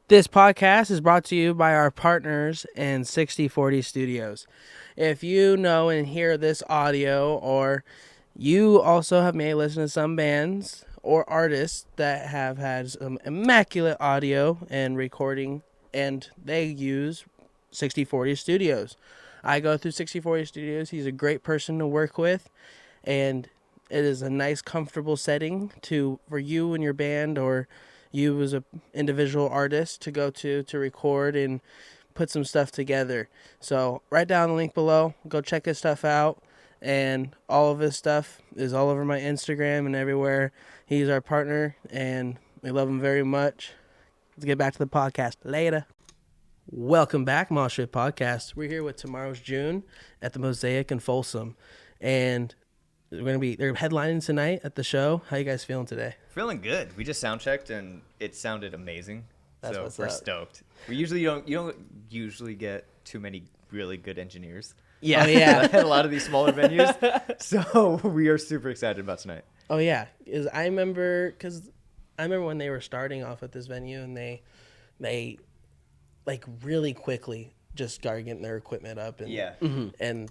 This podcast is brought to you by our partners in 6040 Studios. If you know and hear this audio, or you also have may listen to some bands or artists that have had some immaculate audio and recording, and they use 6040 Studios. I go through 6040 Studios. He's a great person to work with, and it is a nice, comfortable setting for you and your band, or you as an individual artist to go to record and put some stuff together. So write down the link below. Go check his stuff out. And all of his stuff is all over my Instagram and everywhere. He's our partner, and we love him very much. Let's get back to the podcast. Later. Welcome back, Mosh Pit Podcast. We're here with Tomorrow's June at the Mosaic in Folsom. And they're headlining tonight at the show. How you guys feeling today? Feeling good. We just sound checked and it sounded amazing. That's so what's we're up. stoked. We usually don't usually get too many really good engineers. Yeah. Oh, yeah. At a lot of these smaller venues. So we are super excited about tonight. Oh yeah, I remember when they were starting off at this venue, and they like really quickly just started getting their equipment up, and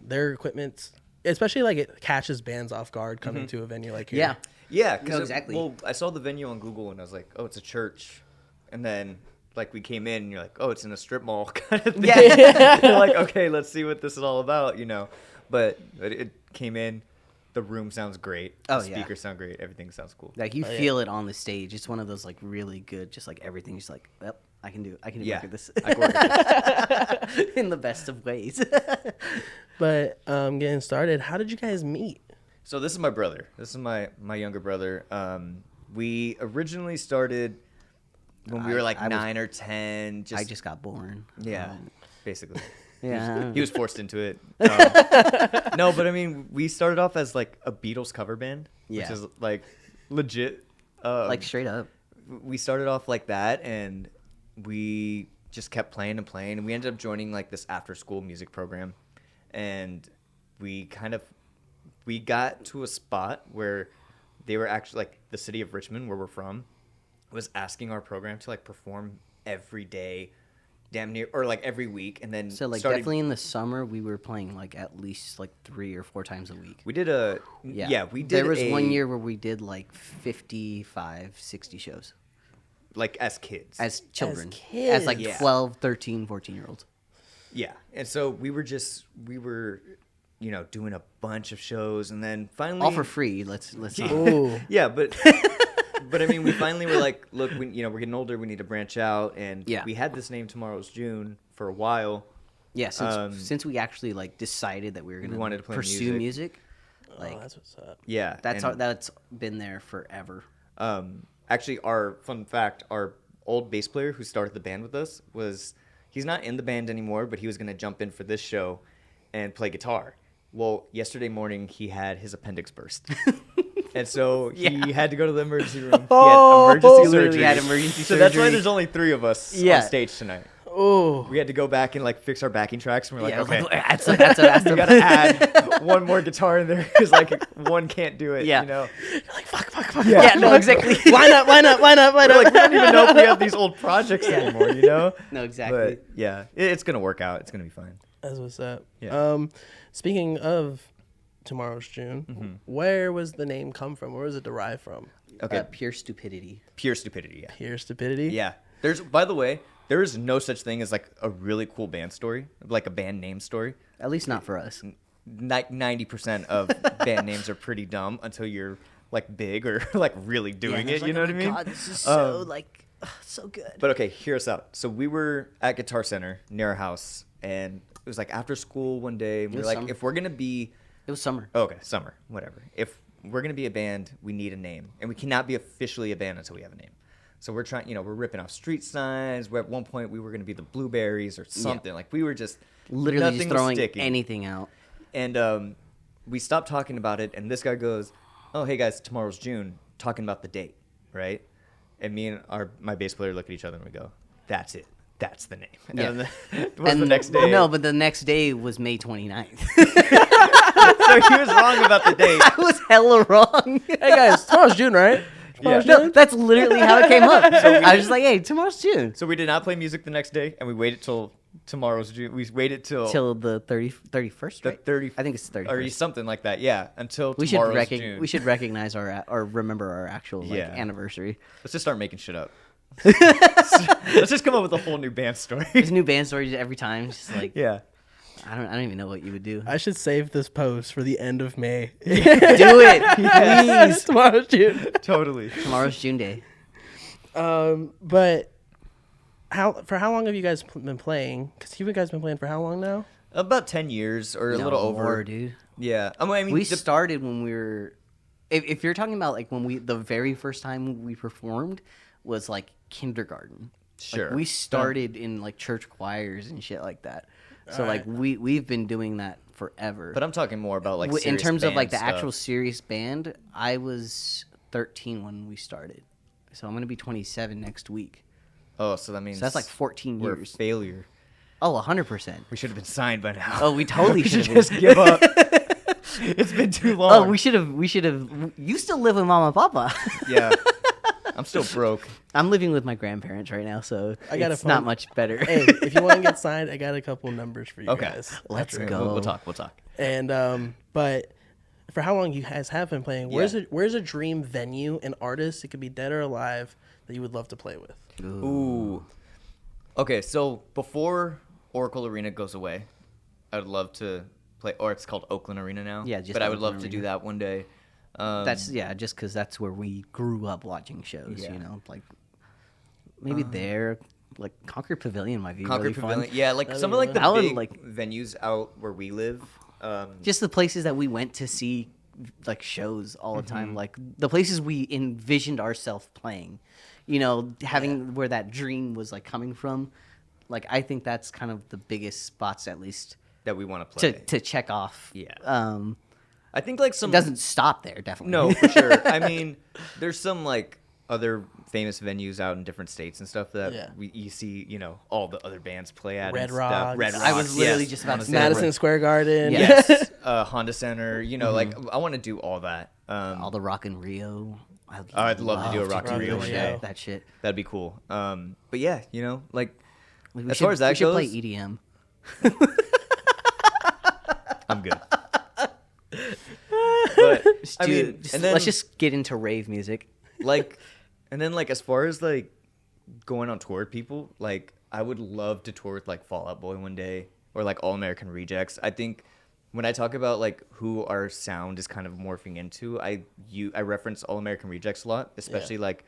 their equipment's, especially like it catches bands off guard coming to a venue like here. Yeah, no, exactly. Well, I saw the venue on Google and I was like, oh, it's a church, and then like we came in and you're like, oh, it's in a strip mall kind of thing. Yeah. You're like, okay, let's see what this is all about, But it came in. The room sounds great. Oh, the speakers sound great. Everything sounds cool. Like you feel it on the stage. It's one of those like really good, just like everything. Just like, yep, I can do work at this. I can work at this. In the best of ways. But getting started, how did you guys meet? So this is my brother. This is my younger brother. We originally stared when we were like 9 or 10. I just got born. Yeah, basically. Yeah. He was forced into it. No, but I mean, we started off as like a Beatles cover band, which is like legit. Like straight up. We started off like that, and we just kept playing and playing, and we ended up joining like this after-school music program, and we got to a spot where they were actually like the city of Richmond, where we're from, was asking our program to like perform every day, damn near, or like every week, and then So like definitely in the summer we were playing like at least like 3 or 4 times a week. We did we did. There was one year where we did like 55, 60 shows. Like as kids. As children. As kids. As like 12, 13, 14-year-olds. Yeah. And so we were doing a bunch of shows, and then finally All for free. Let's Ooh. Yeah, but I mean, we finally were like, look, we're getting older, we need to branch out, and we had this name Tomorrow's June for a while. Yeah, since we actually like decided that we were wanted going to to play pursue music, Like, that's what's up. Yeah. that's been there forever. Actually, our fun fact, our old bass player who started the band with us he's not in the band anymore, but he was going to jump in for this show and play guitar. Well, yesterday morning he had his appendix burst. And so he had to go to the emergency room. He had emergency surgery. He had emergency So that's why surgery. there's only 3 of us on stage tonight. Oh. We had to go back and like fix our backing tracks, and we're like, okay, That's we gotta add one more guitar in there because like one can't do it. Yeah. You're like, fuck. Yeah, no, exactly. Why not? We're like, we don't even know if we have these old projects anymore, No, exactly. But yeah, it's gonna work out. It's gonna be fine. That's what's up. Yeah. Speaking of Tomorrow's June, where was the name come from? Where was it derived from? Okay, Pure stupidity. pure stupidity. Yeah. Pure stupidity? Yeah. By the way, there is no such thing as like a really cool band story, like a band name story. At least not for us. 90% of band names are pretty dumb until you're like big or like really doing it. You know what I mean? God, this is so so good. But okay, hear us out. So we were at Guitar Center near our house, and it was like after school one day. And we were like, summer. if we're gonna be, It was summer. okay, summer, whatever. If we're gonna be a band, we need a name, and we cannot be officially a band until we have a name. So we're trying, we're ripping off street signs. At one point, we were gonna be the Blueberries or something. Like we were just Literally nothing just was throwing sticking. anything out. And we stopped talking about it, and this guy goes, "Oh, hey guys, tomorrow's June." Talking about the date, right? And me and my bass player look at each other and we go, "That's it. That's the name." Yeah. And then, the next day? No, but the next day was May 29th. So he was wrong about the date. I was hella wrong. Hey guys, tomorrow's June, right? Yeah. No, that's literally how it came up. So I was just like, hey, tomorrow's June. So we did not play music the next day, and we waited till tomorrow's June. We waited till the 31st, the right? 30. I think it's 31st. Or something like that. Yeah, until We should tomorrow's June. we should recognize or remember our actual anniversary. Let's just start making shit up. Let's just come up with a whole new band story. There's new band stories every time. Just like Yeah. I don't even know what you would do. I should save this post for the end of May. Do it, please. Tomorrow's June. Totally. Tomorrow's June day. But for how long have you guys been playing? Because you guys been playing for how long now? About 10 years or a little over. More, dude. Yeah. I mean, We started when we were. If you're talking about like when the very first time we performed was like kindergarten. Sure. Like, we started in like church choirs and shit like that. So like we've been doing that forever. But I'm talking more about like in terms of like the stuff. actual serious band, I was 13 when we started. So I'm gonna be 27 next week. Oh, so that means So that's like 14 we're a years. failure. Oh, 100%. We should have been signed by now. Oh, we totally We should should have. just give up. It's been too long. Oh, we should have. You still live with Mama and Papa. Yeah. I'm still broke. I'm living with my grandparents right now, so I got a it's not phone. much better. Hey, if you want to get signed, I got a couple numbers for you Okay. guys. Let's Okay, go. We'll talk. We'll talk. And but for how long you guys have been playing, where's Yeah. where's a dream venue, an artist, it could be dead or alive, that you would love to play with? Ooh. Okay, so before Oracle Arena goes away, I would love to play, or it's called Oakland Arena now. Yeah, just but I would Oakland love to Arena. do that one day. That's just because that's where we grew up watching shows. Yeah. You know, like maybe there, like Concord Pavilion might be Concord really Pavilion. fun. Yeah, like That'd some be of like the fun. I would big like- venues out where we live. Just the places that we went to see, like shows all the time. Mm-hmm. Like the places we envisioned ourselves playing. You know, having where that dream was like coming from. Like I think that's kind of the biggest spots, at least that we want to play. to check off. Yeah. It I think like some doesn't stop there, definitely. No, for sure. I mean, there's some like other famous venues out in different states and stuff that you see, you know, all the other bands play at. Red and stuff. Rocks. Red I was Rocks, literally yes. just about to say Madison Square Garden. Yes, Honda Center. You know, like I want to do all that. all the Rock in Rio. I'd love to do a Rock in Rio that one day. shit. That shit. That'd be cool. But yeah, you know, like We as should- far as that we should goes, play E EDM. I'm good. But I Dude, mean, just- and then let's just get into rave music. like, and then like as far as like going on tour with people, like I would love to tour with like Fall Out Boy one day or like All American Rejects. I think when I talk about like who our sound is kind of morphing into, I reference All American Rejects a lot, especially like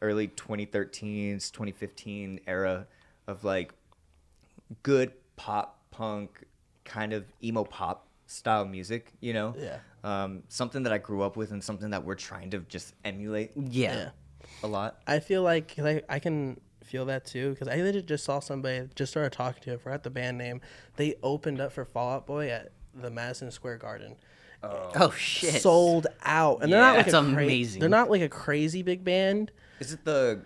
early 2013s, 2015 era of like good pop punk kind of emo pop style music, you know? Yeah. Something that I grew up with and something that we're trying to just emulate Yeah. a lot. I feel like I can feel that too, because I literally just saw somebody, just started talking to, I forgot the band name. They opened up for Fall Out Boy at the Madison Square Garden. Oh shit. Sold out, and they're not like That's a amazing. They're not like a crazy big band. Is it the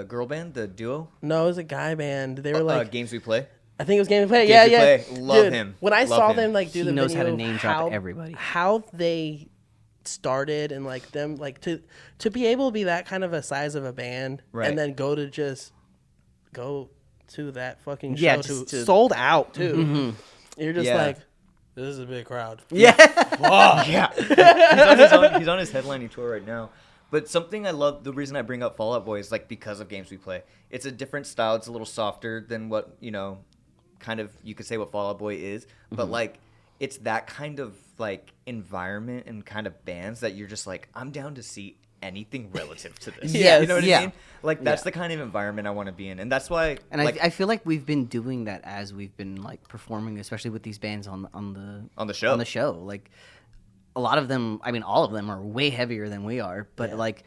girl band, the duo? No, it was a guy band. They were like, Games We Play? I think it was Game of Play. Games Yeah, We yeah. Play. Love Dude, him. When I Love saw him. them like do He the knows how to video, name drop everybody. How they started and like them like to be able to be that kind of a size of a band, Right. and then go to that fucking show Yeah, to just to- sold out too. You're just Yeah. like, this is a big crowd. Yeah. Yeah. He's on his headlining tour right now. But something I love, the reason I bring up Fall Out Boy is like because of Games We Play. It's a different style. It's a little softer than what, you know, kind of you could say what Fall Out Boy is. But like it's that kind of like environment and kind of bands that you're just like, I'm down to see anything relative to this. Yes. You know what Yeah. I mean? Like that's the kind of environment I want to be in. And that's why And like, I feel like we've been doing that as we've been like performing, especially with these bands on the show. On the show, like a lot of them, I mean, all of them are way heavier than we are, but like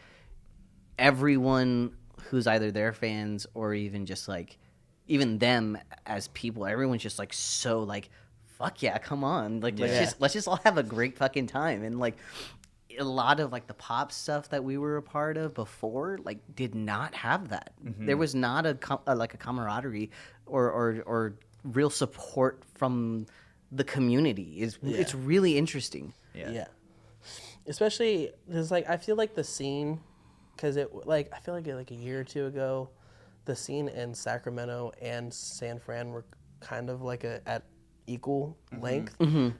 everyone who's either their fans or even just like even them as people, everyone's just like so like, fuck yeah, come on, like let's just all have a great fucking time. And like a lot of like the pop stuff that we were a part of before like did not have that. There was not like a camaraderie or real support from the community. It's really interesting. yeah. Especially because like I feel like the scene because it like I feel like like a year or two ago, the scene in Sacramento and San Fran were kind of like at equal length,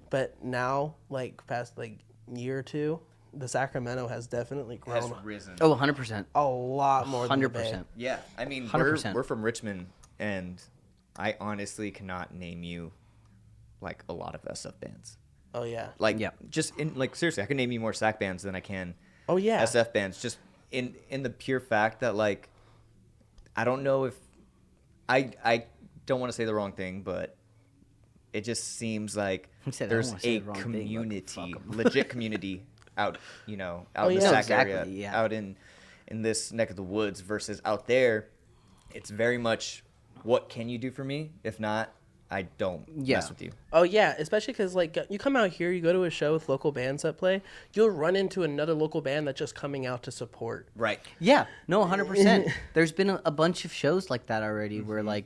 but now like past like year or two, the Sacramento has definitely grown. Has risen. Oh, 100%. A lot more than the Bay. 100%. Yeah, I mean, 100%. we're from Richmond, and I honestly cannot name you like a lot of SF bands. Oh yeah. Like, Yeah. just in like seriously, I can name you more SAC bands than I can Oh yeah. SF bands. Just in the pure fact that like, I don't know if I don't want to say the wrong thing, but it just seems like He said, "I don't there's wanna say a the wrong thing, but community, fuck 'em." legit community out, out in the yeah. SAC Exactly, area, yeah. out in this neck of the woods versus out there. It's very much, what can you do for me? If not, I don't mess with you. Oh yeah, especially because like you come out here, you go to a show with local bands that play, you'll run into another local band that's just coming out to support. Right. Yeah, no, 100%. There's been a bunch of shows like that already where, like,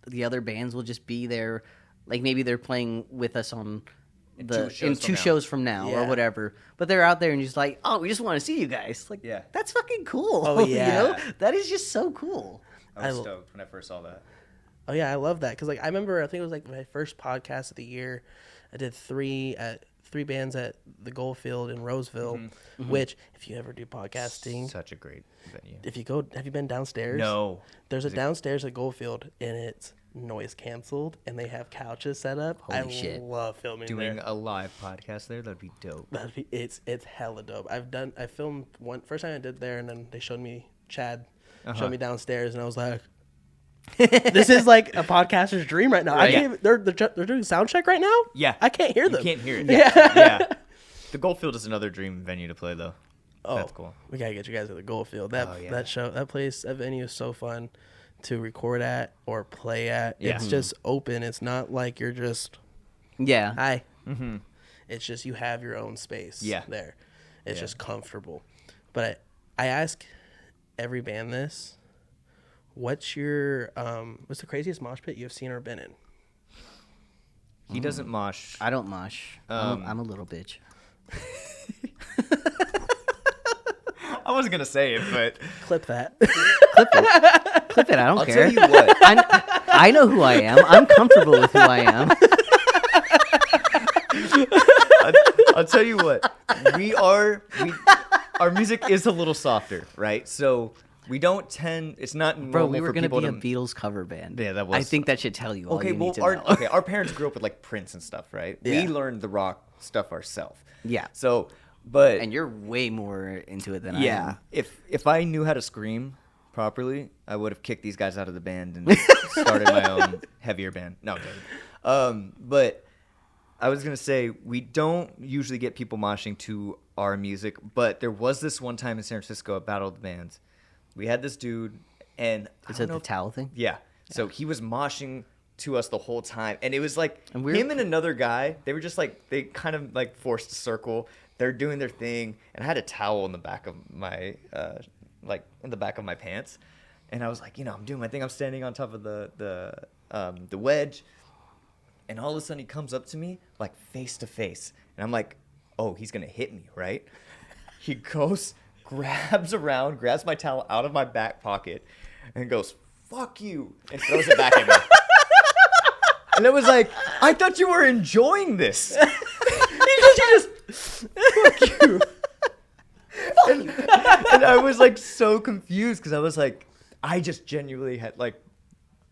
the other bands will just be there. Like, maybe they're playing with us on two shows from now or Yeah. whatever. But they're out there and just like, oh, we just want to see you guys. Like, Yeah. that's fucking cool. Oh, yeah. That is just so cool. I was stoked when I first saw that. Oh yeah, I love that because like I remember I think it was like my first podcast of the year. I did three bands at the Goldfield in Roseville, which if you ever do podcasting, Such a great venue. if you go, have you been downstairs? No. There's a downstairs at Goldfield and it's noise canceled and they have couches set up. Holy shit. Love filming Doing there. a live podcast there, that'd be dope. It's hella dope. I filmed first time I did there and then they showed me Chad showed me downstairs and I was like, this is like a podcaster's dream right now. Right. I can't. They're doing sound check right now. Yeah. I can't hear them. You can't hear it. Yeah. The Goldfield is another dream venue to play, though. Oh, That's cool. We gotta get you guys to the Goldfield. Oh, yeah. That venue is so fun to record at or play at. Yeah. It's just open. It's not like you're just Yeah. hi. It's just you have your own space. Yeah. There. It's Yeah. just comfortable. But I ask every band this. What's the craziest mosh pit you've seen or been in? He doesn't mosh. I don't mosh. I'm a little bitch. I wasn't going to say it, but Clip that. Clip it. I don't I'll care. tell you what. I know who I am. I'm comfortable with who I am. I'll tell you what. Our music is a little softer, right? So we don't tend. It's not normal Bro, we were for going to people be a Beatles cover band. Yeah, that was. I think that should tell you all Okay, you need to know. our parents grew up with like Prince and stuff, right? Yeah. We learned the rock stuff ourselves. Yeah. So, but And you're way more into it than I yeah, am. if I knew how to scream properly, I would have kicked these guys out of the band and started my own heavier band. No, I'm kidding. But I was gonna say we don't usually get people moshing to our music, but there was this one time in San Francisco at Battle of the Bands. We had this dude, and I Is don't it know the if- towel thing? Yeah. So he was moshing to us the whole time, and it was like And we're- him and another guy. They were just like they kind of like forced a circle. They're doing their thing, and I had a towel in the back of my in the back of my pants, and I was like, I'm doing my thing. I'm standing on top of the wedge, and all of a sudden he comes up to me like face to face, and I'm like, oh, he's gonna hit me, right? He goes, grabs my towel out of my back pocket, and goes, fuck you, and throws it back at me. And it was like, I thought you were enjoying this. Fuck you. And I was like so confused because I was like, I just genuinely had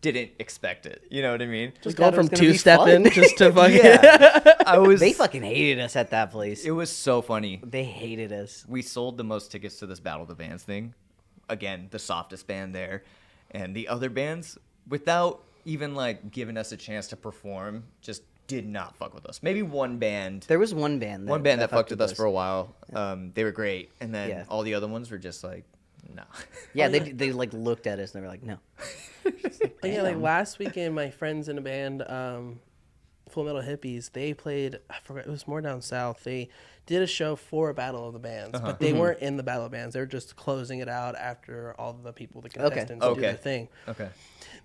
didn't expect it. You know what I mean? Just thought going it was from gonna be two-stepping fun. just to fucking. Yeah. I was. They fucking hated us at that place. It was so funny. They hated us. We sold the most tickets to this Battle of the Bands thing. Again, the softest band there. And the other bands, without even giving us a chance to perform, just did not fuck with us. Maybe one band. There was one band That fucked with us for a while. They were great. And then Yeah. all the other ones were just like, no. Yeah, they looked at us and they were like, no. But yeah, last weekend, my friends in a band, Full Metal Hippies, they played. I forgot, it was more down south. They did a show for a Battle of the Bands, but they weren't in the Battle of Bands. They were just closing it out after all the people, the contestants, do their thing. Okay.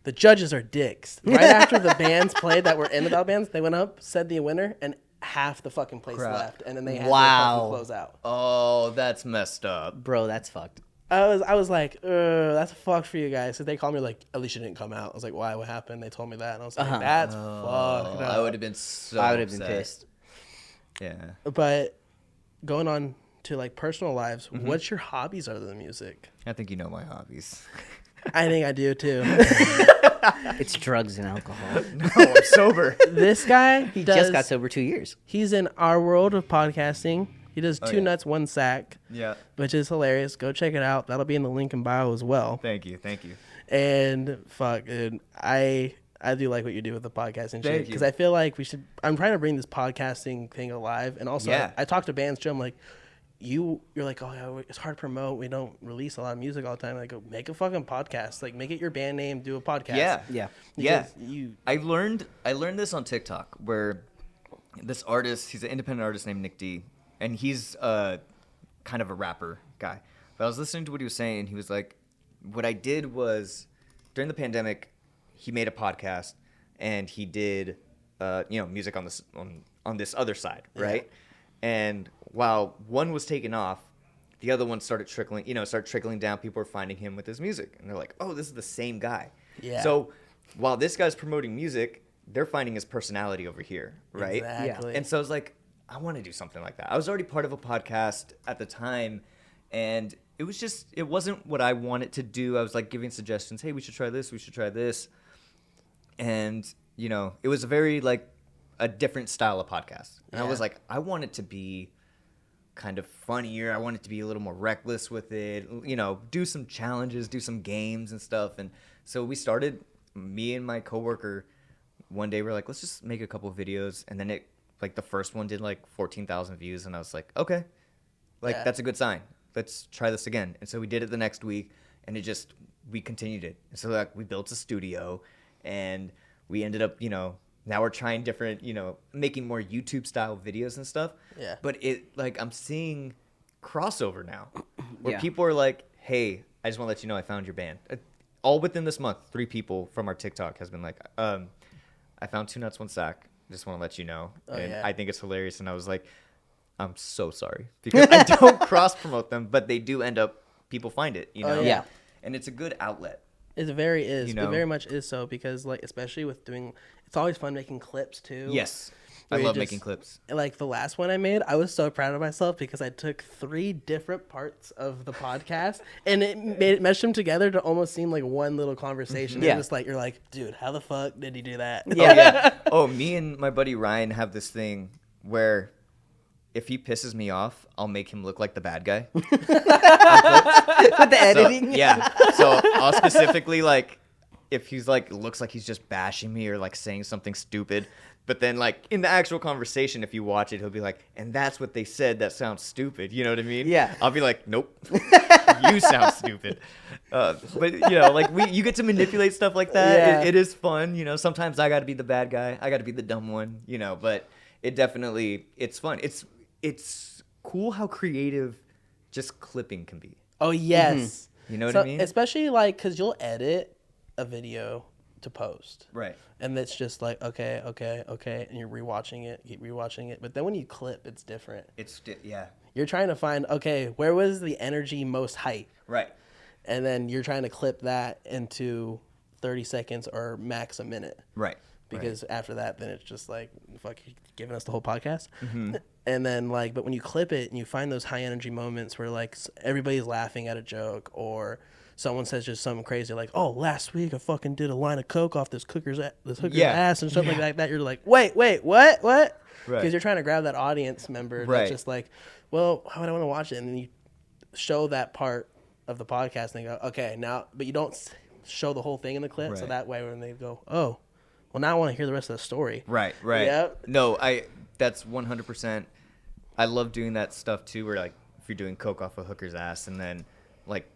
The judges are dicks. Right after the bands played that were in the Battle Bands, they went up, said the winner, and half the fucking place Crap. left, and then they had to Wow. fucking close out. Oh, that's messed up. Bro, that's fucked. I was like, that's fucked for you guys. So they called me like, at least you didn't come out. I was like, why? What happened? They told me that, and I was like, that's fucked. I would have been so. I would have been upset. pissed. Yeah. But going on to like personal lives, what's your hobbies other than music? I think you know my hobbies. I think I do too. It's drugs and alcohol. No, I'm sober. This guy, He just got sober 2 years. He's in our world of podcasting. He does two nuts, one sack, Yeah. which is hilarious. Go check it out. That'll be in the link in bio as well. Thank you. And fuck, dude, I do like what you do with the podcast and shit, Thank you. because I feel like we should. I'm trying to bring this podcasting thing alive, and also I talk to bands too. I'm like, you're like, oh yeah, it's hard to promote. We don't release a lot of music all the time. I go, make a fucking podcast. Like, make it your band name. Do a podcast. Yeah. I learned this on TikTok where this artist, he's an independent artist named Nick D, and he's kind of a rapper guy. But I was listening to what he was saying, and he was like, what I did was during the pandemic, he made a podcast and he did music on this other side, right? And while one was taken off, the other one started trickling down. People were finding him with his music, and they're like, "Oh, this is the same guy." Yeah. So while this guy's promoting music, they're finding his personality over here, right? Exactly. Yeah. And so I was like, I want to do something like that. I was already part of a podcast at the time, and it wasn't what I wanted to do. I was like giving suggestions. Hey, we should try this. We should try this. And it was a very like a different style of podcast. And I was like, I want it to be kind of funnier. I want it to be a little more reckless with it, do some challenges, do some games and stuff. And so we started, me and my coworker, one day we're like, let's just make a couple of videos. And then the first one did like 14,000 views. And I was like, okay, that's a good sign. Let's try this again. And so we did it the next week, and we continued it. And so we built a studio, and we ended up, now we're trying different, making more YouTube style videos and stuff. Yeah. But I'm seeing crossover now where people are like, hey, I just want to let you know I found your band. All within this month, 3 people from our TikTok has been like, I found 2 nuts, 1 sack. Just want to let you know. I think it's hilarious. And I was like, I'm so sorry because I don't cross promote them, but they do end up, people find it, Yeah. And it's a good outlet. It very much is so, because like, especially with doing, it's always fun making clips too. Yes. I love making clips. Like the last one I made, I was so proud of myself because I took 3 different parts of the podcast and it meshed them together to almost seem like one little conversation. Yeah. Just like, you're like, dude, how the fuck did he do that? Yeah. Me and my buddy Ryan have this thing where if he pisses me off, I'll make him look like the bad guy. With the editing? So I'll specifically, like, if he's, like, looks like he's just bashing me or, like, saying something stupid. But then, like, in the actual conversation, if you watch it, he'll be like, and that's what they said that sounds stupid. You know what I mean? Yeah. I'll be like, nope. You sound stupid. But, you get to manipulate stuff like that. Yeah. It is fun. Sometimes I got to be the bad guy. I got to be the dumb one, But it definitely, it's fun. It's cool how creative just clipping can be. Oh, yes. Mm-hmm. You know what I mean? Especially like, because you'll edit a video to post. Right. And it's just like, okay. And you're rewatching it, keep rewatching it. But then when you clip, it's different. You're trying to find, okay, where was the energy most height? Right. And then you're trying to clip that into 30 seconds or max a minute. Right. Because after that, then it's just like, fuck, you're giving us the whole podcast. Mm-hmm. And then like, but when you clip it and you find those high energy moments where like everybody's laughing at a joke or someone says just something crazy like, oh, last week I fucking did a line of coke off this hooker's ass and stuff like that. You're like, wait, what? Because you're trying to grab that audience member that's just like, well, how would I want to watch it? And then you show that part of the podcast and they go, okay, now, but you don't show the whole thing in the clip. So that way when they go, oh, well, now I want to hear the rest of the story. Right. Yep. No, that's 100%. I love doing that stuff too, where like if you're doing coke off a hooker's ass and then like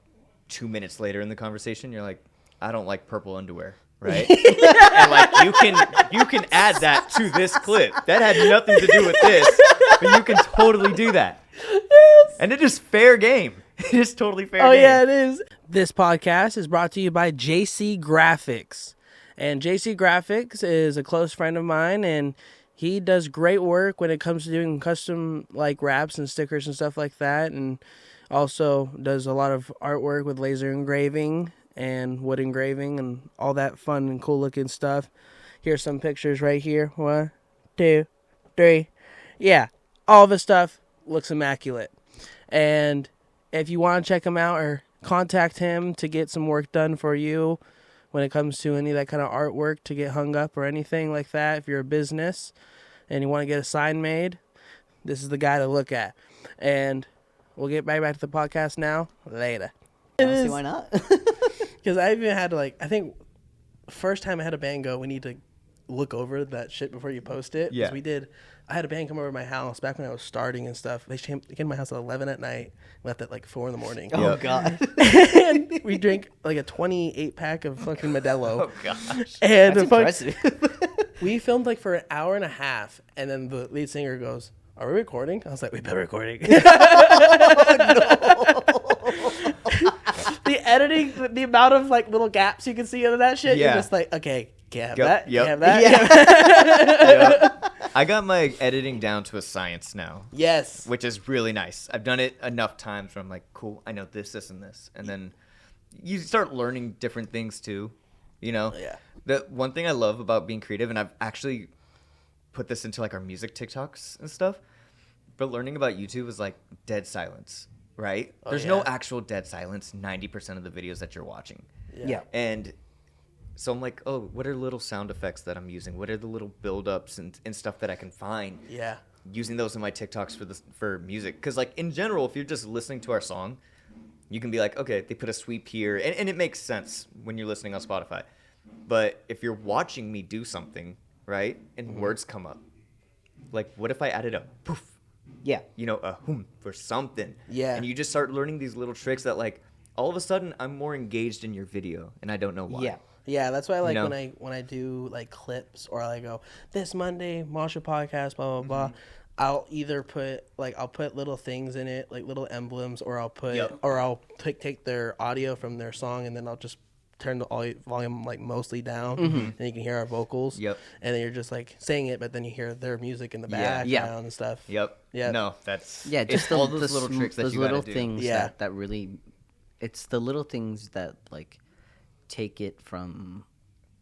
2 minutes later in the conversation, you're like, I don't like purple underwear, right? And like you can add that to this clip. That had nothing to do with this, but you can totally do that. Yes. And it is fair game. It is totally fair game. Oh, yeah, it is. This podcast is brought to you by GRAPHIX. And GRAPHIX is a close friend of mine, and he does great work when it comes to doing custom like wraps and stickers and stuff like that. And Also does a lot of artwork with laser engraving and wood engraving and all that fun and cool looking stuff. Here's some pictures right here. 1, 2, 3. Yeah, all the stuff looks immaculate. And if you want to check him out or contact him to get some work done for you when it comes to any of that kind of artwork to get hung up or anything like that, if you're a business and you want to get a sign made, this is the guy to look at. And we'll get right back to the podcast now. Later. I don't see why not. Because I even had to, like, I think first time I had a band go, we need to look over that shit before you post it. Yeah. 'Cause we did. I had a band come over to my house back when I was starting and stuff. They came to my house at 11 at night, left at like 4 in the morning. Oh, God. And we drank like a 28 pack of fucking Modelo. Oh gosh. And That's impressive. we filmed like for an hour and a half, and then the lead singer goes, "Are we recording?" I was like, "We've been recording." The editing, the amount of like little gaps you can see under that shit, Yeah. you're just like, okay, can't have Yep, that, yep. can't have that. Yep. I got my editing down to a science now, Yes. which is really nice. I've done it enough times where I'm like, cool, I know this, this, and this. And then you start learning different things too, you know? Yeah. The one thing I love about being creative, and I've actually put this into like our music TikToks and stuff, but learning about YouTube is like dead silence, right? Oh, There's no yeah. actual dead silence 90% of the videos that you're watching. Yeah. And so I'm like, oh, what are little sound effects that I'm using? What are the little build-ups and stuff that I can find? Yeah. Using those in my TikToks for music. Because, like, in general, if you're just listening to our song, you can be like, okay, they put a sweep here. And it makes sense when you're listening on Spotify. But if you're watching me do something, right, and words come up, like, what if I added a poof? Yeah. You know, a hum for something. Yeah. And you just start learning these little tricks that, like, all of a sudden, I'm more engaged in your video, and I don't know why. Yeah. Yeah, that's why I like know? when I do like clips or I go this Monday Mosh Pit Podcast blah blah blah. I'll either put I'll put little things in it like little emblems or I'll put Yep. or I'll take their audio from their song and then I'll just turn the volume like mostly down and you can hear our vocals. Yep. And then you're just like saying it, but then you hear their music in the Yeah. background Yeah. and stuff. Yep. Yeah. No, that's Yeah, it's just all those little tricks that those you little gotta do. things Yeah. that really, it's the little things that like take it from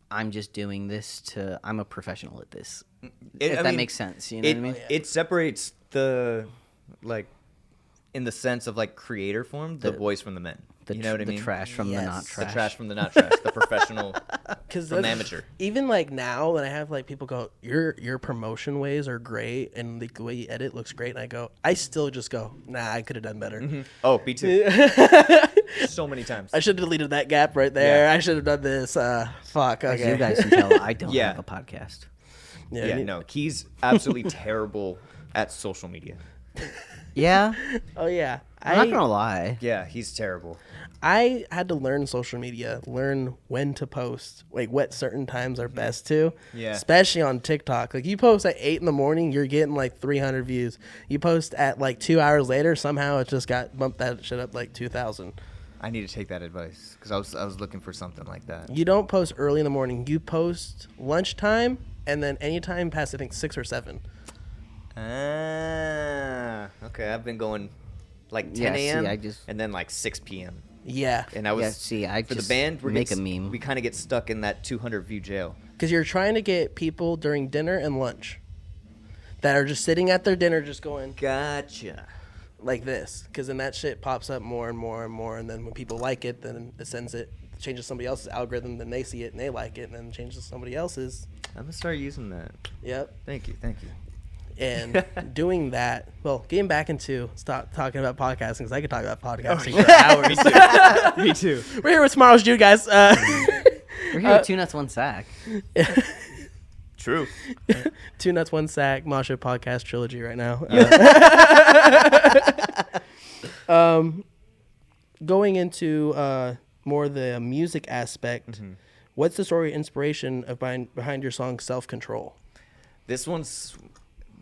I'm just doing this to I'm a professional at this. If that makes sense, you know what I mean? It separates the like in the sense of like creator form, the boys from the men. You know what I mean? The trash from the not Yes. trash. The trash from the not trash, the professional Because from the amateur. even like now when I have like people go, your promotion ways are great and the way you edit looks great, and I go, I still just go, nah, I could have done better. Oh, me too. So many times. I should have deleted that gap right there. Yeah. I should have done this. Fuck. As Okay. you guys can tell, I don't Yeah. have a podcast. Yeah, no, he's absolutely terrible at social media. Yeah, Oh yeah. I'm not gonna lie. Yeah, he's terrible. I had to learn social media, learn when to post, like what certain times are best to. Yeah. Especially on TikTok. Like you post at 8 in the morning, you're getting like 300 views. You post at like 2 hours later, somehow it just got bumped that shit up like 2,000. I need to take that advice because I was looking for something like that. You don't post early in the morning. You post lunchtime and then anytime past I think 6 or 7. Ah, okay. I've been going like 10 Yeah, see, a.m. I just- and then like 6 p.m. Yeah. And I was Yeah, see, I for the just band. make a meme. We kind of get stuck in that 200 view jail. Because you're trying to get people during dinner and lunch that are just sitting at their dinner just going Gotcha. like this. Because then that shit pops up more and more and more. And then when people like it, then it changes somebody else's algorithm. Then they see it and they like it. And then changes somebody else's. I'm gonna start using that. Yep. Thank you. And doing that, well, getting back into stop talking about podcasting because I could talk about podcasting Oh, for hours. Me too. We're here with Tomorrow's Dude, guys. We're here with 2 nuts, 1 sack. True. 2 Nuts, 1 Sack, Mosh Pit Podcast trilogy right now. Going into more the music aspect, what's the story or inspiration of behind your song Self Control? This one's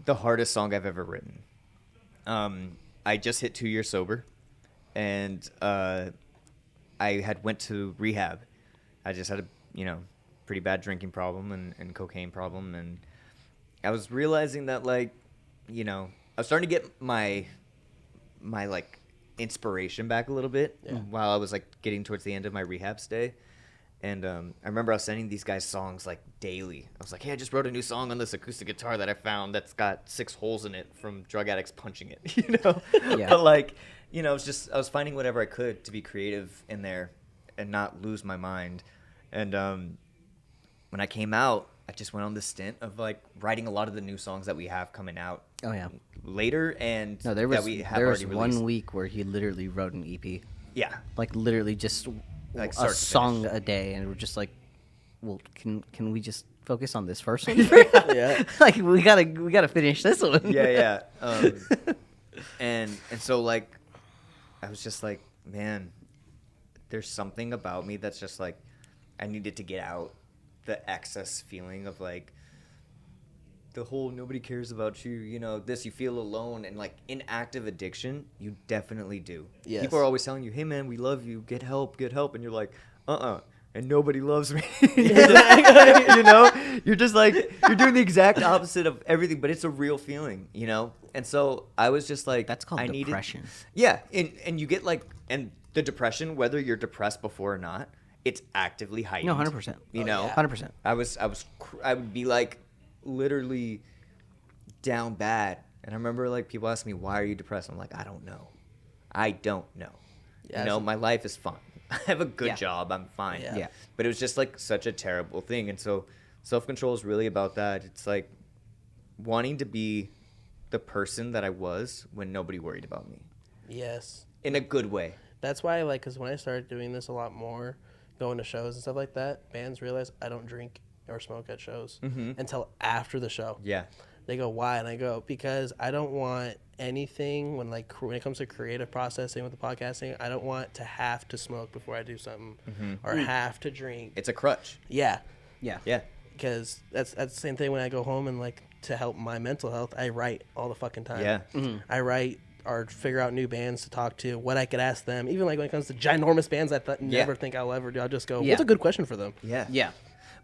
the hardest song I've ever written. I just hit 2 years sober, and I had went to rehab. I just had a pretty bad drinking problem and cocaine problem, and I was realizing that I was starting to get my like inspiration back a little bit while I was like getting towards the end of my rehab stay. And I remember I was sending these guys songs like daily. I was like, hey, I just wrote a new song on this acoustic guitar that I found that's got 6 holes in it from drug addicts punching it, you know? Yeah. But like, you know, I was finding whatever I could to be creative in there and not lose my mind. And when I came out, I just went on this stint of like writing a lot of the new songs that we have coming out later. And No, there was, that we have there was already one released. week where he literally wrote an EP. Yeah. Like literally just Like a start to song finish. a day, and we're just like, well, can we just focus on this first one? Yeah. Like we gotta finish this one. Yeah. And so like, I was just like, man, there's something about me that's just like, I needed to get out the excess feeling of like the whole nobody cares about you, you know, this, you feel alone, and like in active addiction, you definitely do. Yes. People are always telling you, hey man, we love you, get help, and you're like, and nobody loves me. You know, you're just like, you're doing the exact opposite of everything, but it's a real feeling, you know? And so I was just like, That's called depression. Yeah. And you get like, and the depression, whether you're depressed before or not, it's actively heightened. No, 100%. You know? yeah. 100%. I would be like literally down bad. And I remember like people ask me, why are you depressed? I'm like, I don't know. Yeah, you know, my life is fine. I have a good Yeah. job. I'm fine. Yeah. But it was just like such a terrible thing. And so self-control is really about that. It's like wanting to be the person that I was when nobody worried about me Yes. in a good way. That's why, like, because when I started doing this a lot more, going to shows and stuff like that, bands realize I don't drink or smoke at shows until after the show. Yeah. They go, why? And I go, because I don't want anything when it comes to creative processing with the podcasting, I don't want to have to smoke before I do something or have to drink. It's a crutch. Yeah. Yeah. Yeah. Because that's the same thing when I go home and, like, to help my mental health, I write all the fucking time. Yeah. I write or figure out new bands to talk to, what I could ask them. Even, like, when it comes to ginormous bands I never think I'll ever do, I'll just go, what's a good question for them? Yeah. Yeah.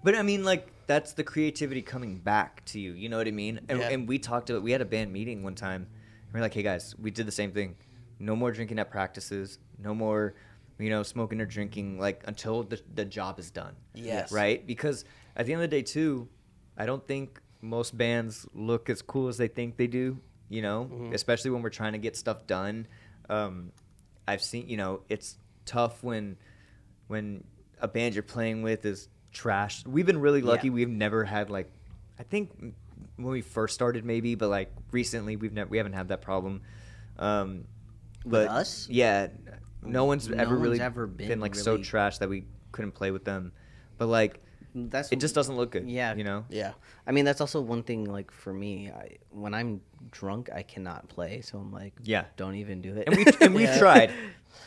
But I mean, like, that's the creativity coming back to you. You know what I mean? And, Yeah. and we talked about, we had a band meeting one time. And we're like, hey guys, we did the same thing. No more drinking at practices. No more, you know, smoking or drinking, like, until the job is done. Yes. Right? Because at the end of the day, too, I don't think most bands look as cool as they think they do, you know, especially when we're trying to get stuff done. I've seen, you know, it's tough when a band you're playing with is trash. We've been really lucky. Yeah. We've never had, like, I think when we first started maybe, but like recently we haven't had that problem. But us? Yeah. No one's ever really ever been like really- so trash that we couldn't play with them. But like That's it just doesn't look good. Yeah. You know? Yeah. I mean, that's also one thing. Like for me, when I'm drunk, I cannot play. So I'm like, Yeah. don't even do it. And we tried.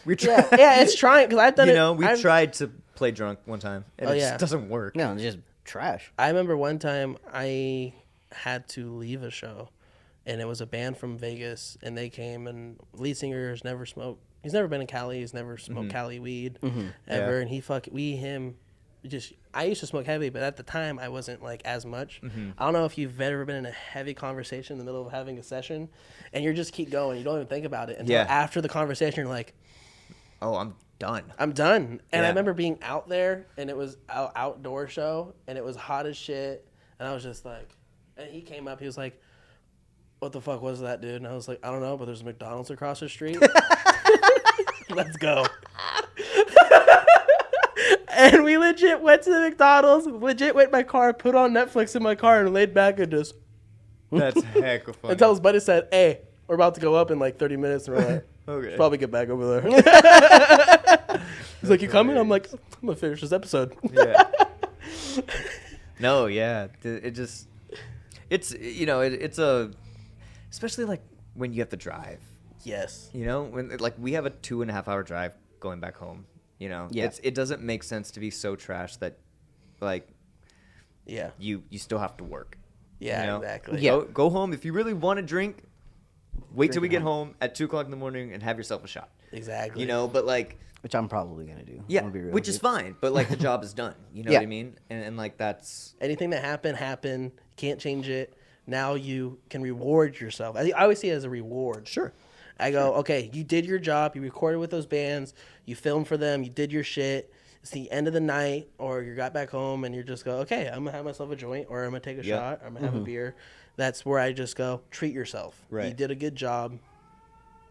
We tried. Yeah, it's trying, because I've done You it. know, we I've- tried to play drunk one time and Oh, it yeah. just doesn't work. No, it's just trash. I remember one time I had to leave a show, and it was a band from Vegas, and they came, and lead singer has never smoked. He's never been in Cali. He's never smoked Cali weed ever, Yeah. and I used to smoke heavy, but at the time I wasn't like as much. I don't know if you've ever been in a heavy conversation in the middle of having a session, and you just keep going. You don't even think about it until Yeah. after the conversation. You're like, Oh, I'm done. I'm done. And I Yeah. remember being out there, and it was an outdoor show, and it was hot as shit. And I was just like, and he came up, he was like, what the fuck was that, dude? And I was like, I don't know, but there's a McDonald's across the street. Let's go. And we legit went to the McDonald's, legit went in my car, put on Netflix in my car, and laid back and just, That's heck of fun. until his buddy said, hey, we're about to go up in like 30 minutes. And we're like, Okay. should probably get back over there. He's like, you coming? I'm like, I'm going to finish this episode. Yeah. No, yeah. It's you know, it's especially like when you have to drive, Yes. you know, when like we have a 2.5 hour drive going back home, you know, Yeah. it doesn't make sense to be so trash that like Yeah. you still have to work. Yeah, you know? exactly. Yeah. Go home. If you really want to drink, wait till we Drink get at home at 2:00 in the morning and have yourself a shot, Exactly. you know, but like, Which I'm probably gonna do. yeah, I'm gonna be real which with is you. fine, but like the job is done, you know Yeah. what I mean? And like that's, Anything that happened. Can't change it. Now you can reward yourself. I always see it as a reward. sure. I go, okay, you did your job. You recorded with those bands. You filmed for them. You did your shit. It's the end of the night, or you got back home and you just go, okay, I'm gonna have myself a joint, or I'm gonna take a shot, or I'm gonna have a beer. That's where I just go, treat yourself. Right. You did a good job.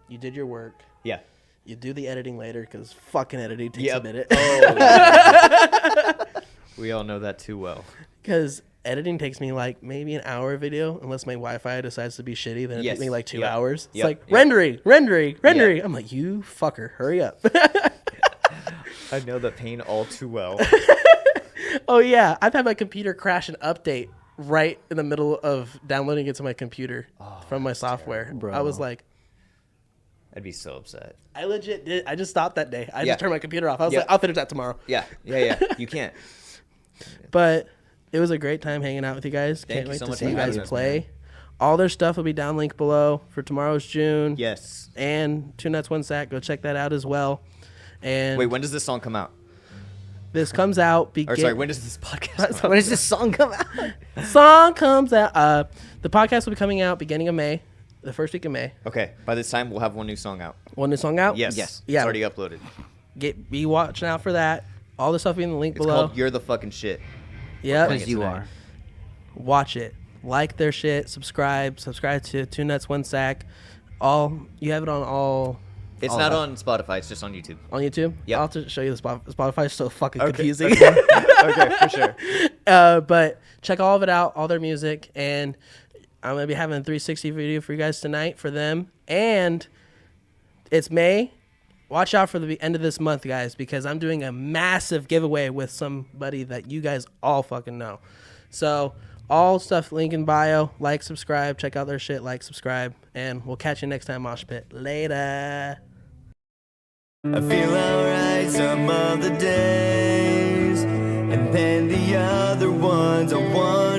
You did your work. Yeah. You do the editing later because fucking editing takes a minute. Oh, we all know that too well. Because editing takes me like maybe an hour video, unless my Wi-Fi decides to be shitty. Then it takes me like 2 hours. It's like rendering. I'm like, you fucker, hurry up. I know the pain all too well. Oh yeah, I've had my computer crash and update right in the middle of downloading it to my computer from my software. Bro. I was like, I'd be so upset. I legit did. I just stopped that day. I just turned my computer off. I was like, I'll finish that tomorrow. Yeah. You can't. But it was a great time hanging out with you guys. Can't wait to see you guys play. All their stuff will be down linked below for Tomorrow's June. Yes. And 2 Nuts 1 Sack. Go check that out as well. And wait, when does this song come out? This comes out. Or sorry, when does this podcast come out? When does this song come out? Song comes out. The podcast will be coming out beginning of May, the first week of May. Okay, by this time we'll have one new song out. One new song out? Yes. Yeah. It's already uploaded. Be watching out for that. All the stuff will be in the link It's below. called You're the Fucking Shit. Yeah. Because you are. Watch it. Like their shit. Subscribe to 2 Nuts 1 Sack. You have it on all. It's not on Spotify. It's just on YouTube. On YouTube? Yeah. I'll have to show you the Spotify. It's so fucking confusing. Okay, for sure. But check all of it out, all their music. And I'm going to be having a 360 video for you guys tonight for them. And it's May. Watch out for the end of this month, guys, because I'm doing a massive giveaway with somebody that you guys all fucking know. So all stuff link in bio. Like, subscribe. Check out their shit. Like, subscribe. And we'll catch you next time, Mosh Pit. Later. I feel alright some of the days, and then the other ones I want